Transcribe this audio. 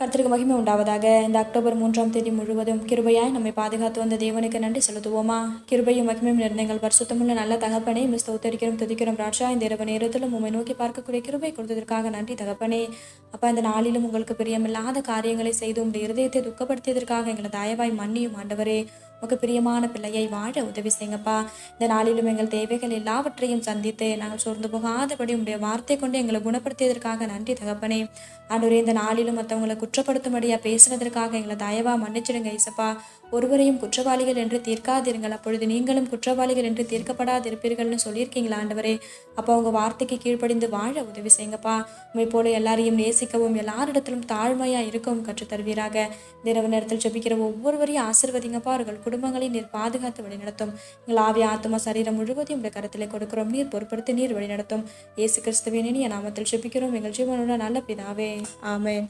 கர்த்தருக்கு மகிமை உண்டாவதாக. இந்த அக்டோபர் 3ஆம் தேதி முழுவதும் கிருபையாய் நம்மை பாதுகாத்து வந்த தேவனுக்கு நன்றி செலுத்துவோமா? கிருபையும் மகிமையும் நிறைந்த எங்கள் பரிசுத்தமுள்ள நல்ல தகப்பனே, ஸ்தோத்தரிக்கிறோம் துதிக்கிறோம் ராஜா. இந்த இரவு நேரத்திலும் உம்மை நோக்கி பார்க்கக்கூடிய கிருபை கொடுத்ததற்காக நன்றி தகப்பனே. அப்பா, இந்த நாளிலும் உங்களுக்கு பிரியமில்லாத காரியங்களை செய்து உங்களுடைய இருதயத்தை துக்கப்படுத்தியதற்காக எங்களை தயவாய் மன்னியும் ஆண்டவரே. உங்க பிரியமான பிள்ளையை வாழ உதவி செய்யுங்கப்பா. இந்த நாளிலும் எங்கள் தேவைகள் எல்லாவற்றையும் சந்தித்து நாங்கள் சோர்ந்து போகாதபடி உங்களுடைய வார்த்தை கொண்டு எங்களை குணப்படுத்தியதற்காக நன்றி தகப்பனே. ஆண்டவரே, இந்த நாளிலும் மற்றவங்களை குற்றப்படுத்தும்படியா பேசுனதற்காக எங்களை தயவா மன்னிச்சிடுங்க இசப்பா. ஒருவரையும் குற்றவாளிகள் என்று தீர்க்காதிருங்கள், அப்பொழுது நீங்களும் குற்றவாளிகள் என்று தீர்க்கப்படாதிருப்பீர்கள்னு சொல்லியிருக்கீங்களா ஆண்டவரே. அப்போ உங்க வார்த்தைக்கு கீழ்ப்படிந்து வாழ உதவி செய்யுங்கப்பா. உண்மை போல எல்லாரையும் நேசிக்கவும் எல்லாரிடத்திலும் தாழ்மையா இருக்கவும் கற்றுத்தருவீராக. இந்த இரவு நேரத்தில் ஜெபிக்கிற ஒவ்வொருவரையும் ஆசீர்வதிங்கப்பா. அவர்கள் குடும்பங்களை நீர் பாதுகாத்து வழிநடத்தும். எங்கள் ஆவி ஆத்துமா சரீரம் முழுவதையும் உடைய கரத்திலே கொடுக்கிறோம். நீர் பொறுப்படுத்தி நீர் வழிநடத்தும். இயேசு கிறிஸ்துவின் இனிய நாமத்தில் ஜெபிக்கிறோம் எங்கள் ஜீவனுள்ள நல்ல பிதாவே. ஆமென்.